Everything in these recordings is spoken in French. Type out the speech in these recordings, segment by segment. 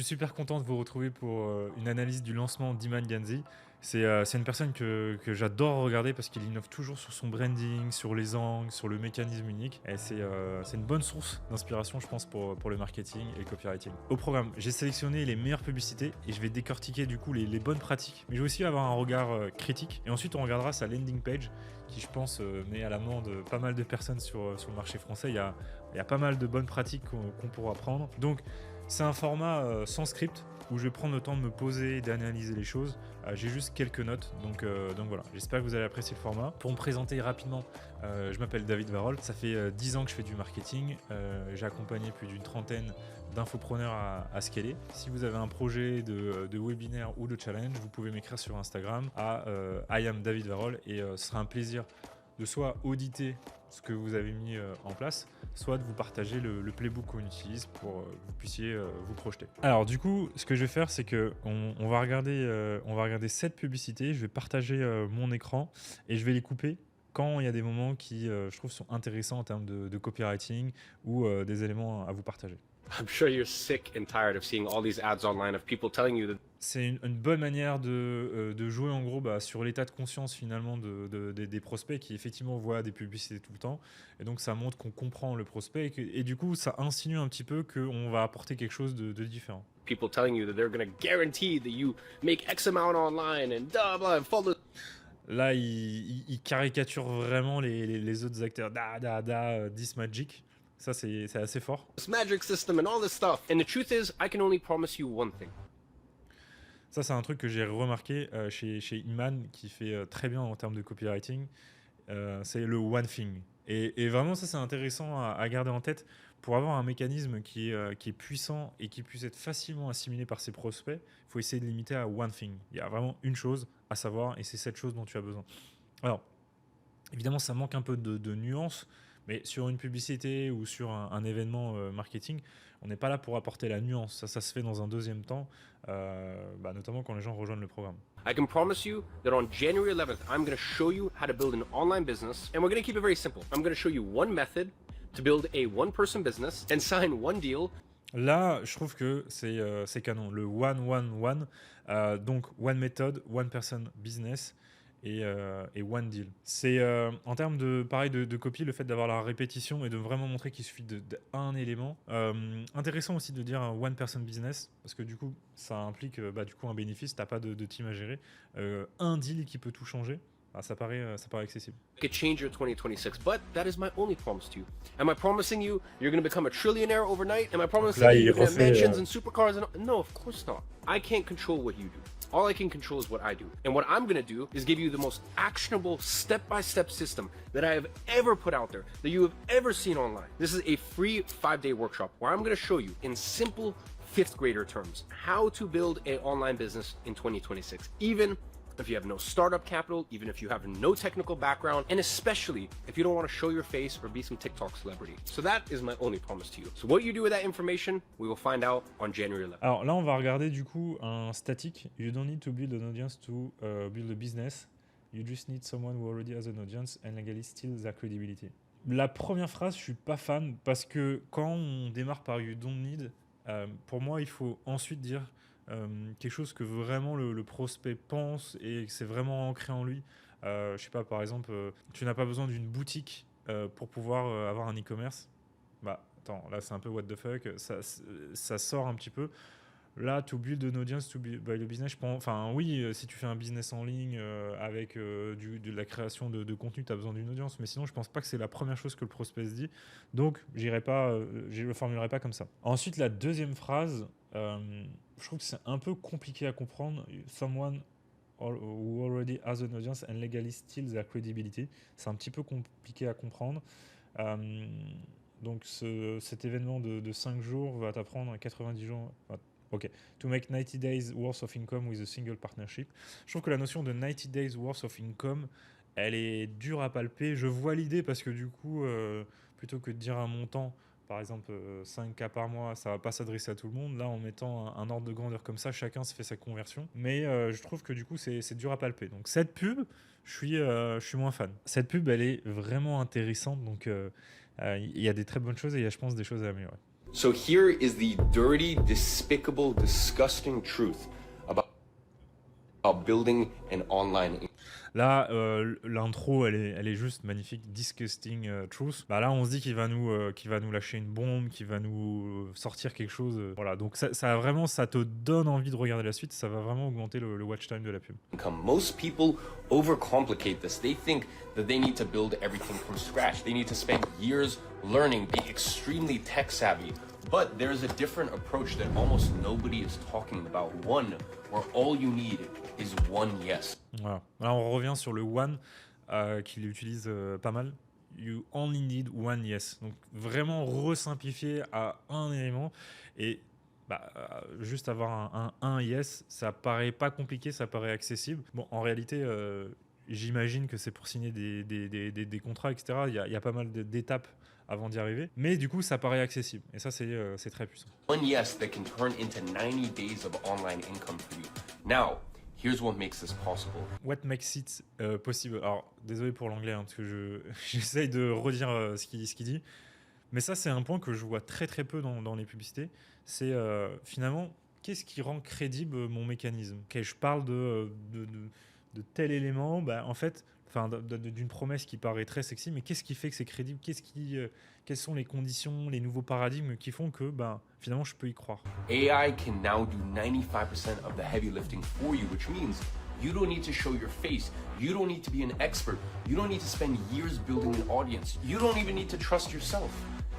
suis super content de vous retrouver pour une analyse du lancement d'Iman Ganzi. C'est une personne que j'adore regarder parce qu'il innove toujours sur son branding, sur les angles, sur le mécanisme unique. Et c'est une bonne source d'inspiration, je pense, pour le marketing et le copywriting. Au programme, j'ai sélectionné les meilleures publicités et je vais décortiquer du coup les bonnes pratiques. Mais je vais aussi avoir un regard critique. Et ensuite, on regardera sa landing page qui, je pense, met à l'amende pas mal de personnes sur le marché français. Il y a pas mal de bonnes pratiques qu'on pourra prendre. Donc, c'est un format sans script où je vais prendre le temps de me poser et d'analyser les choses. J'ai juste quelques notes, donc voilà. J'espère que vous allez apprécier le format. Pour me présenter rapidement, je m'appelle David Varol. Ça fait 10 ans que je fais du marketing. J'ai accompagné plus d'une trentaine d'infopreneurs à scaler. Si vous avez un projet de webinaire ou de challenge, vous pouvez m'écrire sur Instagram à I am David Varol et ce sera un plaisir de soit auditer ce que vous avez mis en place, soit de vous partager le playbook qu'on utilise pour que vous puissiez vous projeter. Alors du coup, ce que je vais faire, c'est que on va regarder cette publicité, je vais partager mon écran et je vais les couper quand il y a des moments qui, je trouve, sont intéressants en termes de copywriting ou des éléments à vous partager. I'm sure you're sick and tired of seeing all these ads online of people telling you that C'est une bonne manière de jouer en gros sur l'état de conscience finalement des prospects qui effectivement voient des publicités tout le temps. Et donc ça montre qu'on comprend le prospect et du coup ça insinue un petit peu qu'on va apporter quelque chose de différent. people telling you that they're going to guarantee that you make X amount online and blah blah and follow Là, il caricature vraiment les autres acteurs. This magic. Ça, c'est assez fort. this magic system and all this stuff. And the truth is, I can only promise you one thing. Ça, c'est un truc que j'ai remarqué chez Iman, qui fait très bien en termes de copywriting. C'est le one thing. Et vraiment, ça, c'est intéressant à garder en tête pour avoir un mécanisme qui est puissant et qui puisse être facilement assimilé par ses prospects. Il faut essayer de limiter à one thing. Il y a vraiment une chose à savoir et c'est cette chose dont tu as besoin. Alors, évidemment, ça manque un peu de nuance, mais sur une publicité ou sur un événement marketing, on n'est pas là pour apporter la nuance. Ça se fait dans un deuxième temps, notamment quand les gens rejoignent le programme. I can promise you that on January 11th, I'm going to show you how to build an online business, and we're going to keep it very simple. I'm going to show you one method to build a one-person business and sign one deal. Là, je trouve que c'est canon. Le one. Donc, one method, one person business et one deal. C'est en termes de copie, le fait d'avoir la répétition et de vraiment montrer qu'il suffit d'un élément. Intéressant aussi de dire un one person business parce que du coup, ça implique un bénéfice. T'as pas de team à gérer. Un deal qui peut tout changer. Ça paraît accessible. I could change your 2026, but that is my only promise to you. Am I promising you you're going to become a trillionaire overnight? Am I promising Là, you il you're going to have refait, mansions and supercars? No, of course not. I can't control what you do. All I can control is what I do. And what I'm going to do is give you the most actionable step-by-step system that I have ever put out there, that you have ever seen online. This is a free 5-day workshop where I'm going to show you in simple 5th grader terms how to build an online business in 2026. Even if you have no startup capital, even if you have no technical background, and especially if you don't want to show your face or be some TikTok celebrity. So that is my only promise to you. So what you do with that information, we will find out on January 11th. Alors là, on va regarder du coup un statique. You don't need to build an audience to build a business. You just need someone who already has an audience and legally steals their credibility. La première phrase, je suis pas fan parce que quand on démarre par You don't need, pour moi, il faut ensuite dire quelque chose que vraiment le prospect pense et que c'est vraiment ancré en lui. Je sais pas, par exemple, tu n'as pas besoin d'une boutique pour pouvoir avoir un e-commerce. Bah, attends, là c'est un peu what the fuck, ça sort un petit peu. Là, to build an audience, to build by the business, je pense, enfin oui, si tu fais un business en ligne avec de la création de contenu, tu as besoin d'une audience, mais sinon je pense pas que c'est la première chose que le prospect se dit, donc je le formulerai pas comme ça. Ensuite, la deuxième phrase, je trouve que c'est un peu compliqué à comprendre. Someone who already has an audience and legally steals their credibility. C'est un petit peu compliqué à comprendre. Donc cet événement de 5 jours va t'apprendre 90 jours. Ok. To make 90 days worth of income with a single partnership. Je trouve que la notion de 90 days worth of income, elle est dure à palper. Je vois l'idée parce que du coup, plutôt que de dire un montant, par exemple 5K par mois, ça va pas s'adresser à tout le monde. Là, en mettant un ordre de grandeur comme ça, chacun se fait sa conversion. Mais je trouve que du coup, c'est dur à palper. Donc cette pub, je suis moins fan. Cette pub, elle est vraiment intéressante. Donc il y a des très bonnes choses et il y a, je pense, des choses à améliorer. So here is the dirty, despicable, disgusting truth about building an online. Là, l'intro, elle est juste magnifique, disgusting truth. Bah là, on se dit qu'il va nous lâcher une bombe, qu'il va nous sortir quelque chose. Voilà, donc ça vraiment, ça te donne envie de regarder la suite. Ça va vraiment augmenter le watch time de la pub. Most people overcomplicate this. They think that they need to build everything from scratch. They need to spend years learning, be extremely tech savvy. But there's a different approach that almost nobody is talking about. One where all you need is one yes. Voilà. Là, on revient sur le one qu'il utilise pas mal. You only need one yes. Donc vraiment resimplifier à un élément et juste avoir un yes, ça paraît pas compliqué, ça paraît accessible. Bon, en réalité, j'imagine que c'est pour signer des contrats, etc. Il y a pas mal d'étapes avant d'y arriver. Mais du coup, ça paraît accessible. Et ça, c'est très puissant. One yes that can turn into 90 days of online income for you. Now, here's what makes this possible. What makes it possible. Alors, désolé pour l'anglais, hein, parce que j'essaye de redire ce qu'il dit. Mais ça, c'est un point que je vois très très peu dans les publicités. C'est finalement, qu'est-ce qui rend crédible mon mécanisme? Je parle de tel élément, en fait, d'une promesse qui paraît très sexy, mais qu'est-ce qui fait que c'est crédible? Quelles sont les conditions, les nouveaux paradigmes qui font que finalement je peux y croire? AI can now do 95% of the heavy lifting for you, which means you don't need to show your face. You don't need to be an expert. You don't need to spend years building an audience. You don't even need to trust yourself.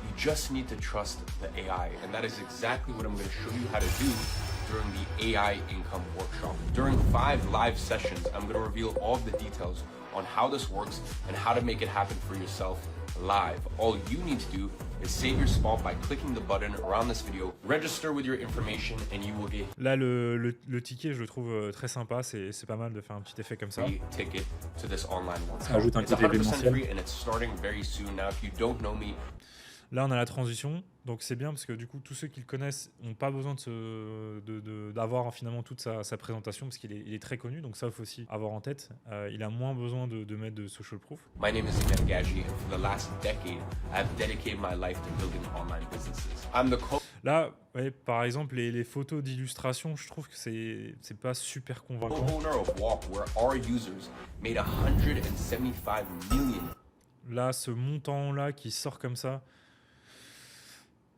You just need to trust the AI. And that is exactly what I'm going to show you how to do during the AI Income Workshop. During 5 live sessions, I'm going to reveal all of the details on how this works and how to make it happen for yourself live. All you need to do is save your spot by clicking the button around this video, register with your information, and you will get là le ticket, je le trouve très sympa. C'est pas mal de faire un petit effet comme ça. Ticket to this online workshop. Ça ajoute un It's côté 100% événementiel. free and it's starting very soon. Now, if you don't know me, Là, on a la transition, donc c'est bien parce que du coup, tous ceux qui le connaissent n'ont pas besoin d'avoir finalement toute sa présentation parce qu'il est très connu, donc ça, il faut aussi avoir en tête. Il a moins besoin de mettre de social proof. my name is Iman Gaji, and for the last decade, I've dedicated my life to building online businesses. I'm the Là, ouais, par exemple, les photos d'illustration, je trouve que c'est pas super convaincant. co-owner of Walk, where our users made 175 million. Là, ce montant-là qui sort comme ça,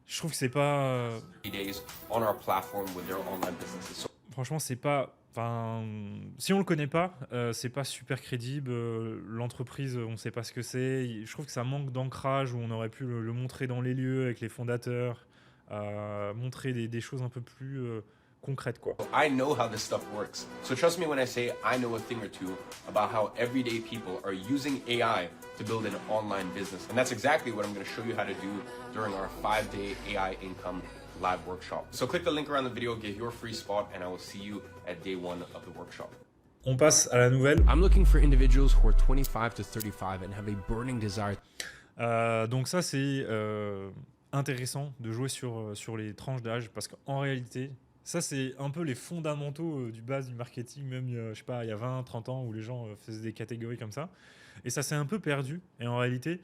je trouve que c'est pas... Days on our platform with their online businesses. So Franchement, c'est pas... Enfin, si on le connaît pas, c'est pas super crédible. L'entreprise, on sait pas ce que c'est. Je trouve que ça manque d'ancrage où on aurait pu le montrer dans les lieux avec les fondateurs, montrer des choses un peu plus concrètes, quoi. I know how this stuff works. So trust me when I say I know a thing or two about how everyday people are using AI to build an online business. And that's exactly what I'm going to show you how to do during our 5-day AI income live workshop. So click the link around the video, get your free spot, and I will see you at day 1 of the workshop. On passe à la nouvelle. I'm looking for individuals who are 25 to 35 and have a burning desire. Donc ça, c'est intéressant de jouer sur les tranches d'âge parce qu'en réalité, ça, c'est un peu les fondamentaux du base du marketing, même, je sais pas, il y a 20, 30 ans où les gens faisaient des catégories comme ça. Et ça s'est un peu perdu. Et en réalité,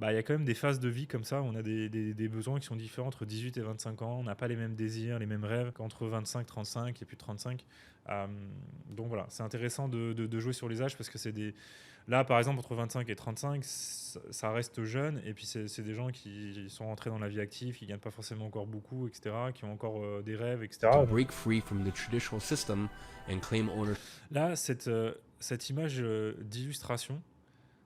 il y a quand même des phases de vie comme ça. On a des besoins qui sont différents entre 18 et 25 ans. On n'a pas les mêmes désirs, les mêmes rêves qu'entre 25, 35 et puis 35. Donc voilà, c'est intéressant de jouer sur les âges parce que c'est des... Là, par exemple, entre 25 et 35, ça reste jeune. Et puis, c'est des gens qui sont rentrés dans la vie active, qui ne gagnent pas forcément encore beaucoup, etc., qui ont encore des rêves, etc. To break free from the traditional system and claim ownership. Là, cette image d'illustration,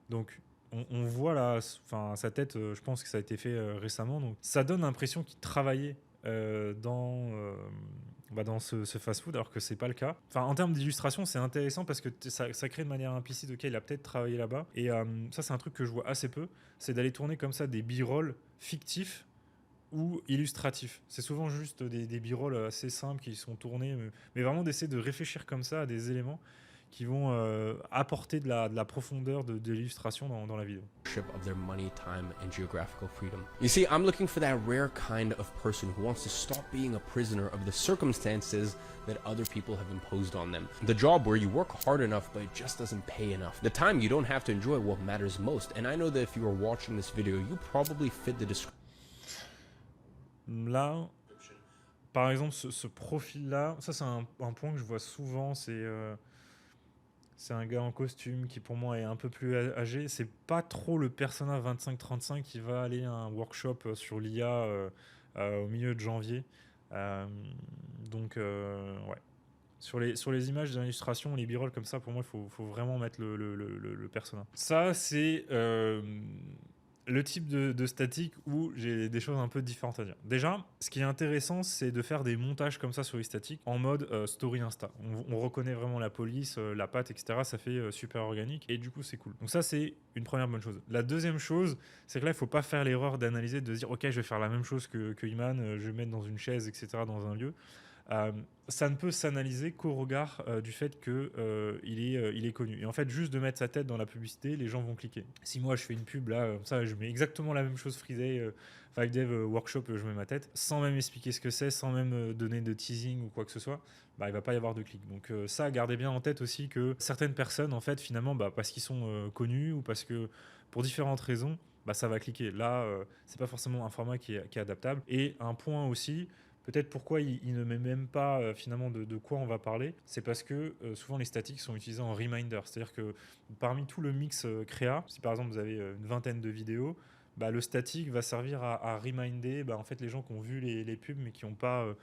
donc on voit là, sa tête, je pense que ça a été fait récemment, donc ça donne l'impression qu'il travaillait dans ce fast-food, alors que c'est pas le cas. Enfin, en termes d'illustration, c'est intéressant parce que ça crée de manière implicite, ok, il a peut-être travaillé là-bas. Et ça, c'est un truc que je vois assez peu, c'est d'aller tourner comme ça des b-rolls fictifs ou illustratifs. C'est souvent juste des b-rolls assez simples qui sont tournés, mais vraiment d'essayer de réfléchir comme ça à des éléments qui vont apporter de la profondeur de l'illustration dans la vidéo. Of their money, time, and geographical freedom. You see, I'm looking for that rare kind of person who wants to stop being a prisoner of the circumstances that other people have imposed on them. The job where you work hard enough but it just doesn't pay enough. The time you don't have to enjoy what matters most. And I know that if you are watching this video, you probably fit the description. Là, par exemple, ce profil-là, ça c'est un point que je vois souvent, c'est un gars en costume qui pour moi est un peu plus âgé. C'est pas trop le persona 25-35 qui va aller à un workshop sur l'IA au milieu de janvier. Euh, donc ouais. Sur les images d'illustration, les b-roll comme ça, pour moi, faut vraiment mettre le persona. Ça, c'est le type de statique où j'ai des choses un peu différentes à dire. Déjà, ce qui est intéressant, c'est de faire des montages comme ça sur les statiques en mode story Insta. On reconnaît vraiment la police, la patte, etc. Ça fait super organique et du coup, c'est cool. Donc ça, c'est une première bonne chose. La deuxième chose, c'est que là, il faut pas faire l'erreur d'analyser, de se dire, ok, je vais faire la même chose que Iman, je vais mettre dans une chaise, etc., dans un lieu. Ça ne peut s'analyser qu'au regard du fait qu'il est connu. Et en fait, juste de mettre sa tête dans la publicité, les gens vont cliquer. Si moi je fais une pub là, ça, je mets exactement la même chose frisée, 5Dev Workshop, je mets ma tête, sans même expliquer ce que c'est, sans même donner de teasing ou quoi que ce soit, bah, il va pas y avoir de clics. Donc ça, gardez bien en tête aussi que certaines personnes, en fait, finalement, bah, parce qu'ils sont connus ou parce que pour différentes raisons, bah, ça va cliquer. Là, c'est pas forcément un format qui est adaptable. Et un point aussi, peut-être pourquoi il ne met même pas finalement de quoi on va parler, c'est parce que souvent les statiques sont utilisés en reminder. C'est-à-dire que parmi tout le mix créa, si par exemple vous avez une vingtaine de vidéos, bah, le statique va servir à reminder en fait, les gens qui ont vu les pubs mais qui n'ont pas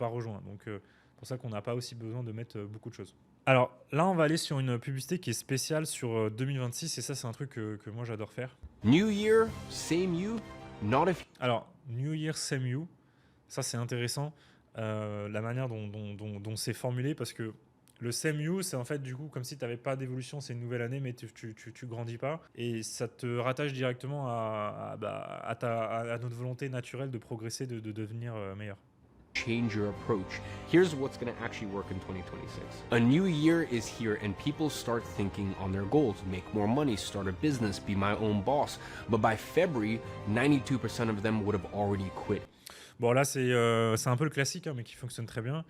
rejoint. Donc c'est pour ça qu'on n'a pas aussi besoin de mettre beaucoup de choses. Alors là, on va aller sur une publicité qui est spéciale sur 2026 et ça, c'est un truc que moi j'adore faire. New year, same you, not if. Alors, New Year, same you. Ça, c'est intéressant, la manière dont c'est formulé, parce que le same you, c'est en fait du coup comme si tu n'avais pas d'évolution, c'est une nouvelle année, mais tu grandis pas. Et ça te rattache directement à notre volonté naturelle de progresser, de devenir meilleur. Change your approach. Here's what's going to actually work in 2026. A new year is here and people start thinking on their goals. Make more money, start a business, be my own boss. But by February, 92% of them would have already quit. Bon, là, c'est un peu le classique, hein, mais qui fonctionne très bien.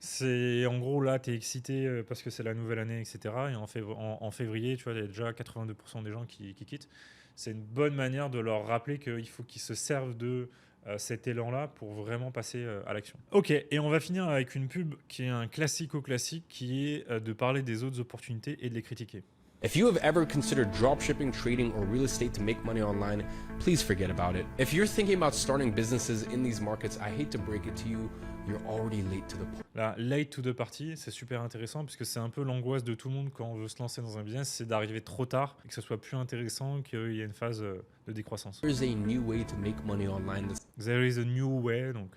C'est en gros, là, tu es excité parce que c'est la nouvelle année, etc. Et en février, tu vois, il y a déjà 82% des gens qui quittent. C'est une bonne manière de leur rappeler qu'il faut qu'ils se servent de cet élan-là pour vraiment passer à l'action. Ok, et on va finir avec une pub qui est un classico-classique, qui est de parler des autres opportunités et de les critiquer. If you have ever considered dropshipping, trading, or real estate to make money online, please forget about it. If you're thinking about starting businesses in these markets, I hate to break it to you, you're already late to the party. Là, late to the party, c'est super intéressant puisque c'est un peu l'angoisse de tout le monde quand on veut se lancer dans un business, c'est d'arriver trop tard et que ce soit plus intéressant, qu'il y ait une phase de décroissance. There's a new way to make money online that's There is a new way, donc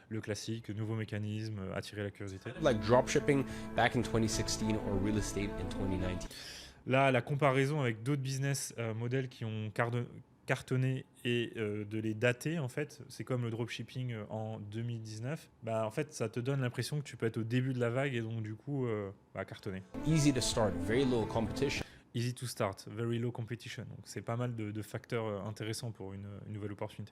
le classique, nouveau mécanisme, attirer la curiosité. like dropshipping back in 2016 or real estate in 2019. Là, la comparaison avec d'autres business modèles qui ont cartonné et de les dater, en fait, c'est comme le dropshipping en 2019. Bah, en fait, ça te donne l'impression que tu peux être au début de la vague et donc du coup, cartonner. Easy to start, very low competition. Easy to start, very low competition. Donc c'est pas mal de facteurs intéressants pour une nouvelle opportunité.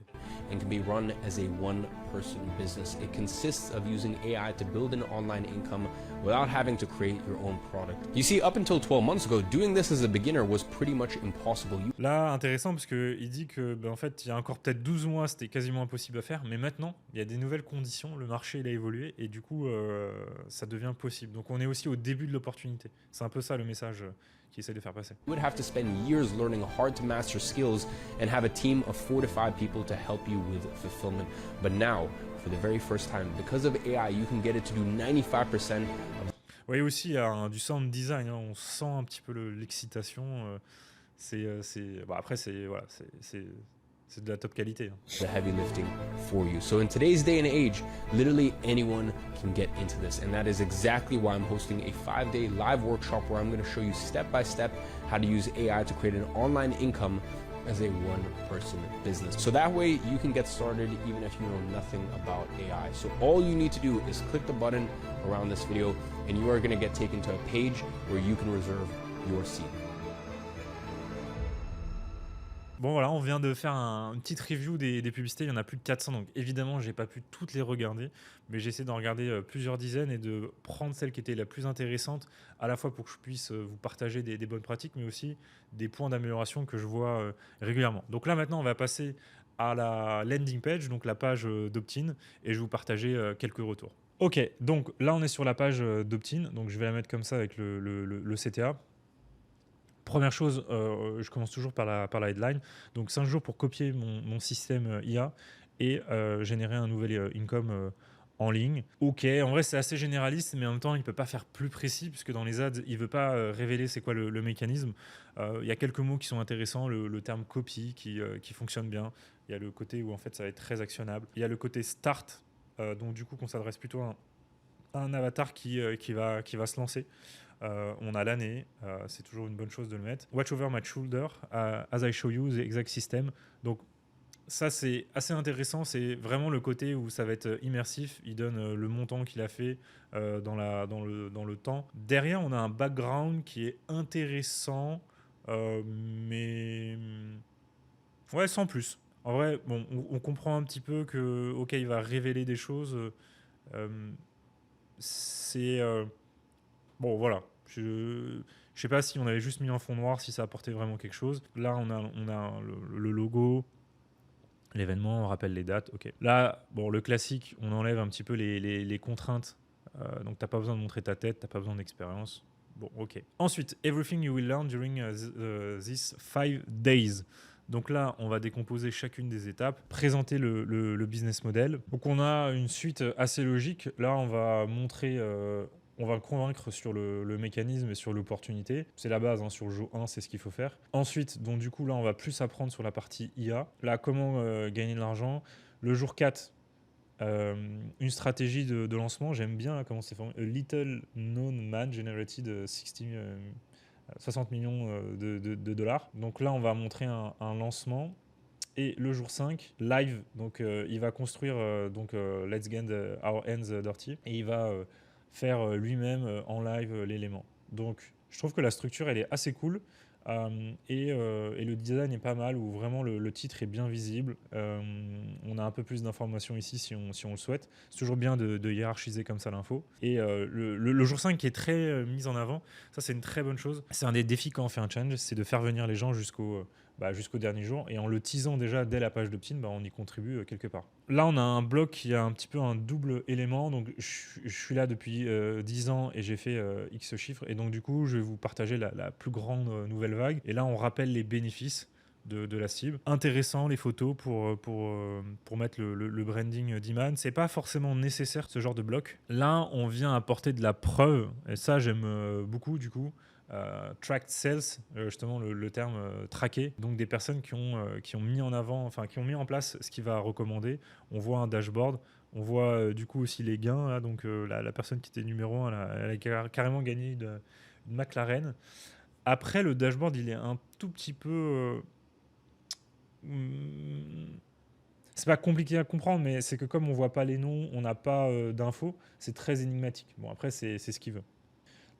And can be run as a one-person business. It consists of using AI to build an online income without having to create your own product. You see, up until 12 months ago, doing this as a beginner was pretty much impossible. Là, intéressant parce qu'il dit que en fait, il y a encore peut-être 12 mois, c'était quasiment impossible à faire, mais maintenant, il y a des nouvelles conditions, le marché il a évolué et du coup, ça devient possible. Donc on est aussi au début de l'opportunité. C'est un peu ça le message qu'il essaie de faire passer. You would have to spend years learning hard to master skills and have a team of 4 to 5 people to help you with fulfillment. But now, for the very first time, because of AI, you can get it to do 95% of. Vous voyez aussi, il y a du sound design, hein, on sent un petit peu l'excitation. Après, c'est de la top qualité. Hein. The heavy lifting for you. So in today's day and age, literally anyone can get into this. And that is exactly why I'm hosting a 5-day live workshop where I'm going to show you step by step how to use AI to create an online income as a one-person business. So that way you can get started even if you know nothing about AI. So all you need to do is click the button around this video and you are going to get taken to a page where you can reserve your seat. Bon voilà, on vient de faire une petite review des publicités, il y en a plus de 400, donc évidemment j'ai pas pu toutes les regarder, mais j'ai essayé d'en regarder plusieurs dizaines et de prendre celle qui était la plus intéressante, à la fois pour que je puisse vous partager des bonnes pratiques, mais aussi des points d'amélioration que je vois régulièrement. Donc là maintenant on va passer à la landing page, donc la page d'opt-in, et je vais vous partager quelques retours. Ok, donc là on est sur la page d'opt-in, donc je vais la mettre comme ça avec le CTA. Première chose, je commence toujours par la headline. Donc 5 jours pour copier mon système IA et générer un nouvel income en ligne. Ok, en vrai c'est assez généraliste, mais en même temps il ne peut pas faire plus précis puisque dans les ads il ne veut pas révéler c'est quoi le mécanisme. Il y a quelques mots qui sont intéressants, le terme copy qui fonctionne bien. Il y a le côté où en fait ça va être très actionnable. Il y a le côté start, donc du coup qu'on s'adresse plutôt à un avatar qui va se lancer. On a l'année, c'est toujours une bonne chose de le mettre. Watch over my shoulder, as I show you the exact system. Donc ça c'est assez intéressant, c'est vraiment le côté où ça va être immersif. Il donne le montant qu'il a fait dans le temps. Derrière on a un background qui est intéressant, mais ouais, sans plus. En vrai, bon, on comprend un petit peu que ok il va révéler des choses. C'est bon, voilà. Je sais pas si on avait juste mis un fond noir, si ça apportait vraiment quelque chose. Là, on a le logo, l'événement, on rappelle les dates. Ok. Là, bon, le classique, on enlève un petit peu les contraintes. Donc, t'as pas besoin de montrer ta tête, t'as pas besoin d'expérience. Bon, ok. Ensuite, everything you will learn during these 5 days. Donc là, on va décomposer chacune des étapes, présenter le business model. Donc on a une suite assez logique. Là, on va montrer, on va convaincre sur le mécanisme et sur l'opportunité. C'est la base, hein, sur le jour 1, c'est ce qu'il faut faire. Ensuite, donc du coup, là, on va plus apprendre sur la partie IA. Là, comment gagner de l'argent. Le jour 4, une stratégie de lancement. J'aime bien là, comment c'est formé. A little known man generated 60 millions de dollars. Donc là, on va montrer un lancement. Et le jour 5, live, donc il va construire Let's Get Our Hands Dirty et il va faire lui-même en live l'élément. Donc je trouve que la structure elle est assez cool et le design est pas mal où vraiment le titre est bien visible. On a un peu plus d'informations ici si on le souhaite. C'est toujours bien de hiérarchiser comme ça l'info. Et le jour 5 qui est très mis en avant, ça c'est une très bonne chose. C'est un des défis quand on fait un challenge, c'est de faire venir les gens jusqu'au dernier jour. Et en le teasant déjà dès la page d'opt-in, on y contribue quelque part. Là, on a un bloc qui a un petit peu un double élément. Donc, je suis là depuis 10 ans et j'ai fait X chiffres. Et donc, du coup, je vais vous partager la plus grande nouvelle vague. Et là, on rappelle les bénéfices de la cible. Intéressant, les photos pour mettre le branding d'Iman. C'est pas forcément nécessaire ce genre de bloc. Là, on vient apporter de la preuve. Et ça, j'aime beaucoup, du coup. Tracked sales, justement le terme traqué, donc des personnes qui ont mis en avant, enfin qui ont mis en place ce qu'il va recommander. On voit un dashboard, on voit du coup aussi les gains, là, donc la personne qui était numéro 1, elle a carrément gagné une McLaren. Après, le dashboard, il est un tout petit peu... c'est pas compliqué à comprendre, mais c'est que comme on voit pas les noms, on n'a pas d'infos, c'est très énigmatique. Bon, après, c'est ce qu'il veut.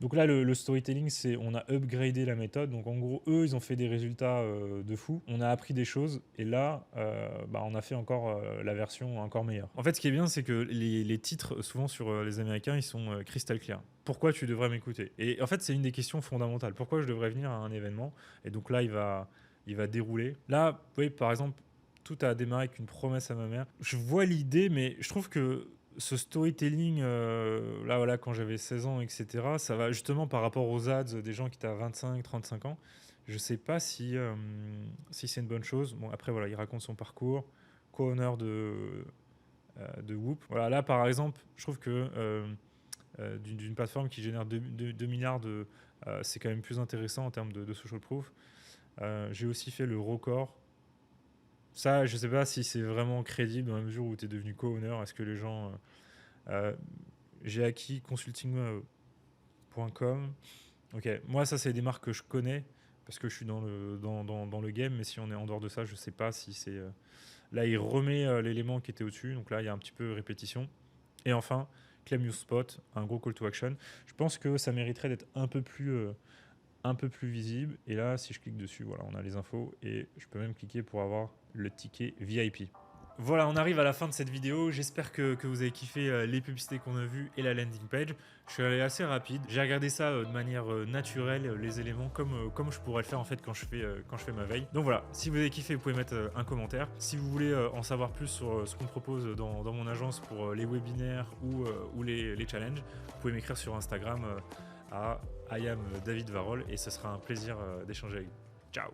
Donc là, le storytelling, c'est on a upgradé la méthode. Donc en gros, eux, ils ont fait des résultats de fou. On a appris des choses et là, on a fait encore la version encore meilleure. En fait, ce qui est bien, c'est que les titres, souvent sur les Américains, ils sont crystal clear. Pourquoi tu devrais m'écouter? Et en fait, c'est une des questions fondamentales. Pourquoi je devrais venir à un événement? Et donc là, il va dérouler. Là, vous voyez, par exemple, tout a démarré avec une promesse à ma mère. Je vois l'idée, mais je trouve que ce storytelling, là, voilà, quand j'avais 16 ans, etc., ça va justement par rapport aux ads des gens qui étaient à 25, 35 ans. Je sais pas si c'est une bonne chose. Bon, après, voilà, il raconte son parcours, co-owner de Whoop. Voilà, là, par exemple, je trouve que d'une plateforme qui génère 2 milliards c'est quand même plus intéressant en termes de social proof. J'ai aussi fait le record. Ça, je sais pas si c'est vraiment crédible dans la mesure où tu es devenu co-owner. Est-ce que les gens... j'ai acquis consulting.com. Ok, moi ça c'est des marques que je connais parce que je suis dans le game, mais si on est en dehors de ça, je sais pas si c'est... Là, il remet l'élément qui était au-dessus, donc là, il y a un petit peu répétition. Et enfin, Claim Your Spot, un gros call to action. Je pense que ça mériterait d'être un peu plus visible. Et là, si je clique dessus, voilà, on a les infos et je peux même cliquer pour avoir le ticket VIP. Voilà, on arrive à la fin de cette vidéo. J'espère que vous avez kiffé les publicités qu'on a vues et la landing page. Je suis allé assez rapide. J'ai regardé ça de manière naturelle, les éléments, comme je pourrais le faire en fait quand je fais ma veille. Donc voilà, si vous avez kiffé, vous pouvez mettre un commentaire. Si vous voulez en savoir plus sur ce qu'on propose dans mon agence pour les webinaires ou les challenges, vous pouvez m'écrire sur Instagram à I am David Varol et ce sera un plaisir d'échanger avec vous. Ciao.